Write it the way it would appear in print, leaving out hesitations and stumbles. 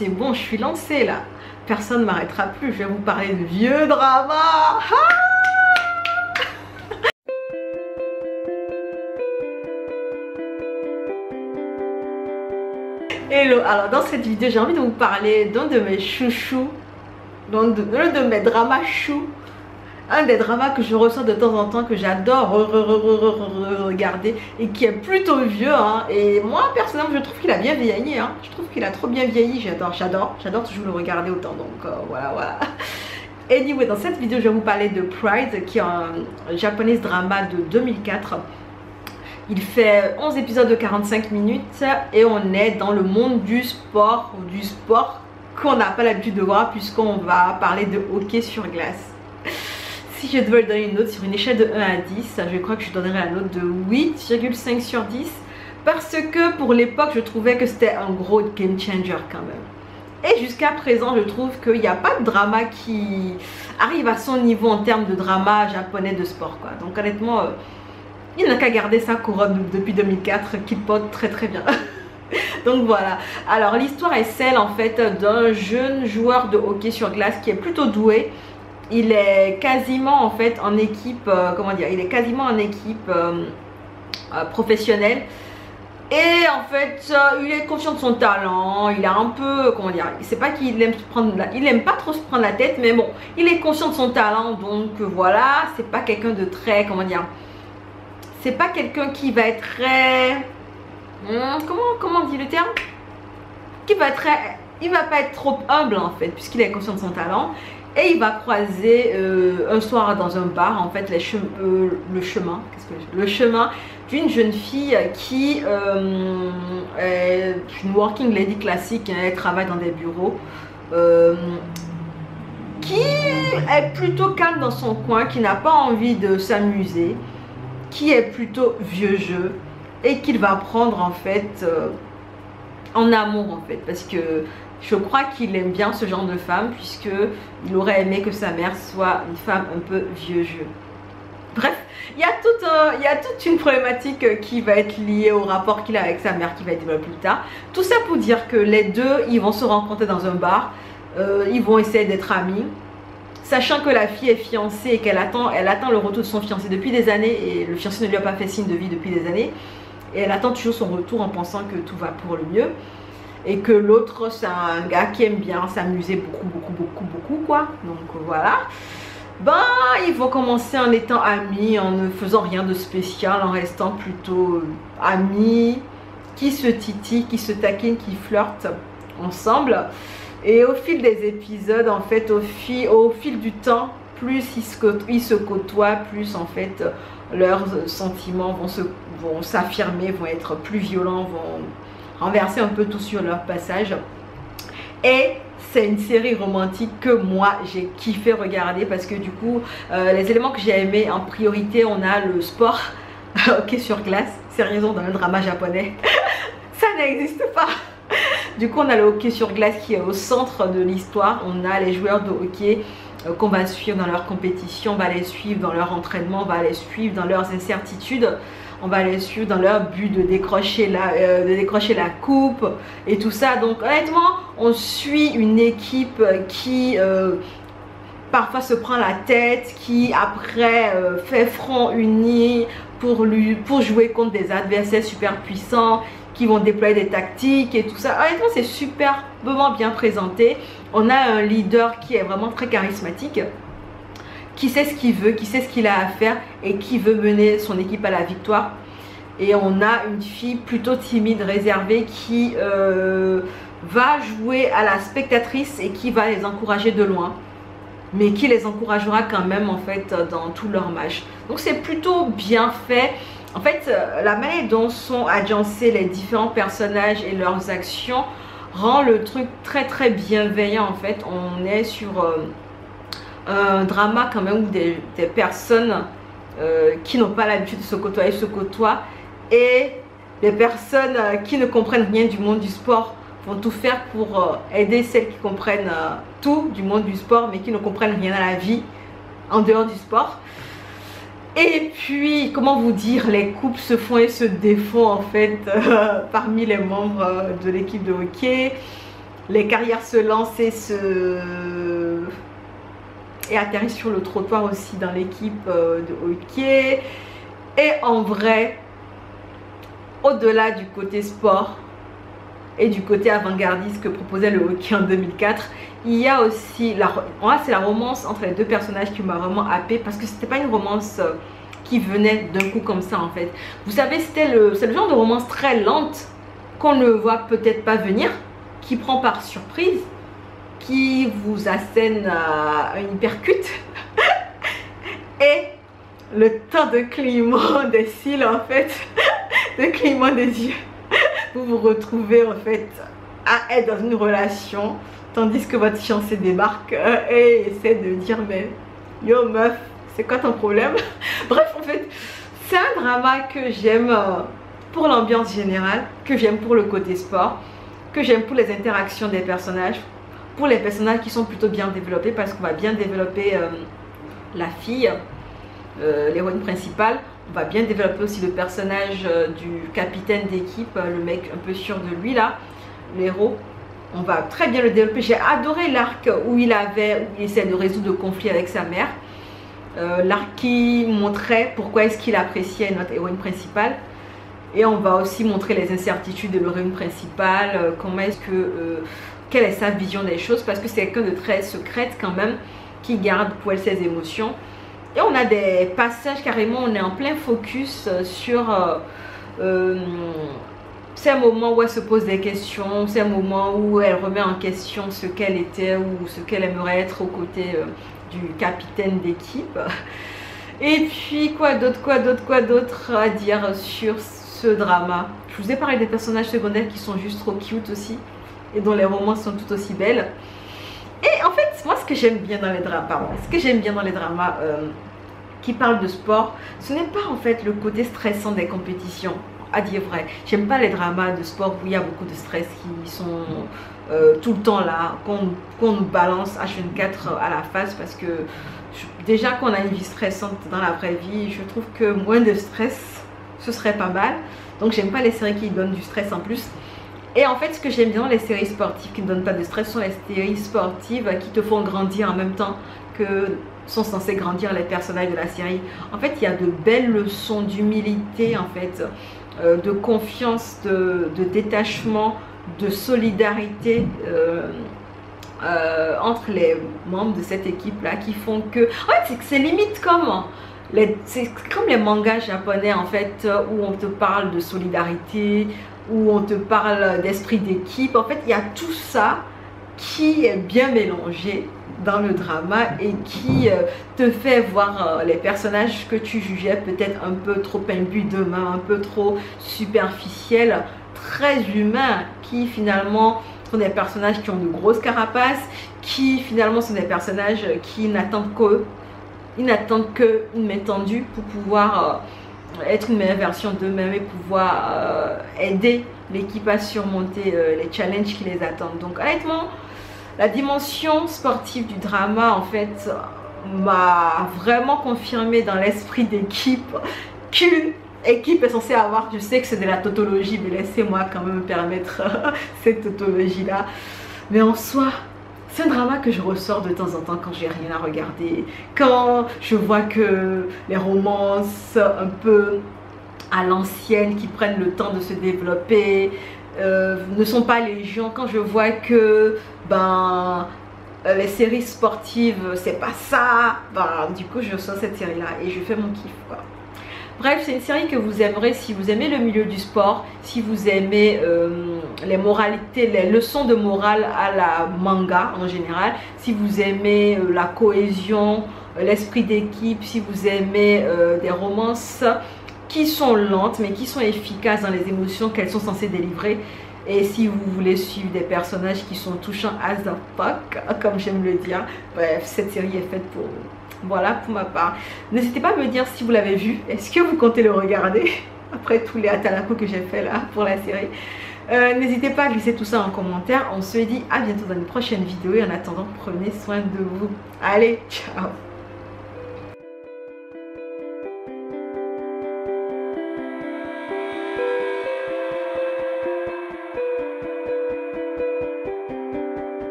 c'est bon, je suis lancée là. Personne ne m'arrêtera plus, je vais vous parler de vieux drama. Ah, hello, alors dans cette vidéo j'ai envie de vous parler d'un de mes chouchous, d'un de mes dramas chou, un des dramas que je ressens de temps en temps, que j'adore regarder et qui est plutôt vieux, hein. Et moi personnellement je trouve qu'il a bien vieilli, hein. Je trouve qu'il a trop bien vieilli, j'adore toujours le regarder autant, donc voilà. Anyway, dans cette vidéo je vais vous parler de Pride, qui est un japonais drama de 2004. Il fait 11 épisodes de 45 minutes et on est dans le monde du sport qu'on n'a pas l'habitude de voir, puisqu'on va parler de hockey sur glace. Si je devais lui donner une note sur une échelle de 1 à 10, je crois que je donnerais la note de 8,5 sur 10, parce que pour l'époque je trouvais que c'était un gros game changer quand même. Et jusqu'à présent je trouve qu'il n'y a pas de drama qui arrive à son niveau en termes de drama japonais de sport, quoi. Donc honnêtement, il n'a qu'à garder sa couronne depuis 2004 qu'il porte très bien. Donc voilà. Alors l'histoire est celle en fait d'un jeune joueur de hockey sur glace qui est plutôt doué. Il est quasiment en fait en équipe, il est quasiment en équipe professionnelle. Et en fait, il est conscient de son talent, il a un peu, c'est pas qu'il aime il aime pas trop se prendre la tête, mais bon, il est conscient de son talent, donc voilà, c'est pas quelqu'un de très, c'est pas quelqu'un qui va être très, comment on dit le terme, il va pas être trop humble en fait, puisqu'il est conscient de son talent. Et il va croiser un soir dans un bar en fait le chemin d'une jeune fille qui est une working lady classique, hein. Elle travaille dans des bureaux, qui est plutôt calme dans son coin, qui n'a pas envie de s'amuser, qui est plutôt vieux jeu, et qu'il va prendre en fait en amour en fait, parce que je crois qu'il aime bien ce genre de femme, puisque il aurait aimé que sa mère soit une femme un peu vieux jeu. Bref, il y a toute une problématique qui va être liée au rapport qu'il a avec sa mère, qui va être développé plus tard. Tout ça pour dire que les deux, ils vont se rencontrer dans un bar, ils vont essayer d'être amis, sachant que la fille est fiancée et qu'elle attend le retour de son fiancé depuis des années, et le fiancé ne lui a pas fait signe de vie depuis des années, et elle attend toujours son retour en pensant que tout va pour le mieux. Et que l'autre, c'est un gars qui aime bien s'amuser beaucoup quoi. Donc voilà. Ben, ils vont commencer en étant amis, en ne faisant rien de spécial, en restant plutôt amis, qui se titillent, qui se taquinent, qui flirtent ensemble. Et au fil des épisodes, en fait, au fil du temps, plus ils se côtoient, plus en fait leurs sentiments vont s'affirmer, vont être plus violents, vont renverser un peu tout sur leur passage. Et c'est une série romantique que moi j'ai kiffé regarder, parce que du coup les éléments que j'ai aimé en priorité, on a le sport hockey sur glace. Sérieusement, dans un drama japonais ça n'existe pas. Du coup on a le hockey sur glace qui est au centre de l'histoire. On a les joueurs de hockey qu'on va suivre dans leur compétition, on va les suivre dans leur entraînement, on va les suivre dans leurs incertitudes, on va les suivre dans leur but de décrocher la coupe et tout ça. Donc honnêtement, on suit une équipe qui parfois se prend la tête, qui après fait front uni pour jouer contre des adversaires super puissants, qui vont déployer des tactiques et tout ça. Honnêtement, c'est superbement bien présenté. On a un leader qui est vraiment très charismatique, qui sait ce qu'il veut, qui sait ce qu'il a à faire et qui veut mener son équipe à la victoire. Et on a une fille plutôt timide, réservée, qui va jouer à la spectatrice et qui va les encourager de loin, mais qui les encouragera quand même en fait dans tout leur match. Donc c'est plutôt bien fait. En fait, la manière dont sont agencés les différents personnages et leurs actions rend le truc très bienveillant en fait. On est sur un drama quand même où des personnes qui n'ont pas l'habitude de se côtoient, et les personnes qui ne comprennent rien du monde du sport vont tout faire pour aider celles qui comprennent tout du monde du sport, mais qui ne comprennent rien à la vie en dehors du sport. Et puis, comment vous dire, les couples se font et se défont en fait parmi les membres de l'équipe de hockey. les carrières se lancent et atterrissent sur le trottoir aussi dans l'équipe de hockey. Et en vrai, au-delà du côté sport et du côté avant-gardiste que proposait le hockey en 2004, il y a aussi c'est la romance entre les deux personnages qui m'a vraiment happée, parce que c'était pas une romance qui venait d'un coup comme ça en fait. Vous savez, c'est le genre de romance très lente qu'on ne voit peut-être pas venir, qui prend par surprise, qui vous assène à une hypercute et le temps de clignement des cils en fait, de clignement des yeux, vous vous retrouvez en fait à être dans une relation, tandis que votre fiancé débarque et essaie de dire mais yo meuf, c'est quoi ton problème? Bref, en fait, c'est un drama que j'aime pour l'ambiance générale, que j'aime pour le côté sport, que j'aime pour les interactions des personnages, pour les personnages qui sont plutôt bien développés, parce qu'on va bien développer la fille, l'héroïne principale. On va bien développer aussi le personnage du capitaine d'équipe, le mec un peu sûr de lui là, l'héros. On va très bien le développer. J'ai adoré l'arc où il essaie de résoudre le conflit avec sa mère. L'arc qui montrait pourquoi est-ce qu'il appréciait notre héroïne principale. Et on va aussi montrer les incertitudes de l'héroïne principale, quelle est sa vision des choses, parce que c'est quelqu'un de très secrète quand même, qui garde pour elle ses émotions. Et on a des passages carrément, on est en plein focus sur ces moments où elle se pose des questions, ces moments où elle remet en question ce qu'elle était ou ce qu'elle aimerait être aux côtés du capitaine d'équipe. Et puis quoi d'autre à dire sur ce drama? Je vous ai parlé des personnages secondaires qui sont juste trop cute aussi, et dont les romances sont tout aussi belles. Et en fait, moi, ce que j'aime bien dans les dramas, qui parlent de sport, ce n'est pas en fait le côté stressant des compétitions. À dire vrai, j'aime pas les dramas de sport où il y a beaucoup de stress, qui sont tout le temps là, qu'on nous balance H24 à la face, parce que déjà qu'on a une vie stressante dans la vraie vie, je trouve que moins de stress, ce serait pas mal. Donc j'aime pas les séries qui donnent du stress en plus. Et en fait, ce que j'aime bien dans les séries sportives qui ne donnent pas de stress sont les séries sportives qui te font grandir en même temps que sont censés grandir les personnages de la série. En fait, il y a de belles leçons d'humilité, en fait, de confiance, de détachement, de solidarité entre les membres de cette équipe-là, qui font que... En fait, c'est limite comme... C'est comme les mangas japonais, en fait, où on te parle de solidarité, où on te parle d'esprit d'équipe. En fait, il y a tout ça qui est bien mélangé dans le drama et qui te fait voir les personnages que tu jugeais peut-être un peu trop imbus de main, un peu trop superficiels, très humains, qui finalement sont des personnages qui ont de grosses carapaces, qui finalement sont des personnages qui n'attendent qu'une main tendue pour pouvoir être une meilleure version d'eux-mêmes et pouvoir aider l'équipe à surmonter les challenges qui les attendent. Donc honnêtement, la dimension sportive du drama en fait m'a vraiment confirmé dans l'esprit d'équipe qu'une équipe est censée avoir. Je sais que c'est de la tautologie, mais laissez-moi quand même me permettre cette tautologie là. Mais en soi, c'est un drama que je ressors de temps en temps quand j'ai rien à regarder, quand je vois que les romances un peu à l'ancienne qui prennent le temps de se développer ne sont pas légion, quand je vois que les séries sportives c'est pas ça, du coup je ressors cette série là et je fais mon kiff quoi. Bref, c'est une série que vous aimerez si vous aimez le milieu du sport, si vous aimez les moralités, les leçons de morale à la manga en général, si vous aimez la cohésion, l'esprit d'équipe, si vous aimez des romances qui sont lentes mais qui sont efficaces dans les émotions qu'elles sont censées délivrer, et si vous voulez suivre des personnages qui sont touchants as the fuck, comme j'aime le dire, bref, cette série est faite pour vous. Voilà pour ma part. N'hésitez pas à me dire si vous l'avez vu. Est-ce que vous comptez le regarder après tous les atalakos que j'ai fait là pour la série? N'hésitez pas à glisser tout ça en commentaire. On se dit à bientôt dans une prochaine vidéo et en attendant, prenez soin de vous. Allez, ciao!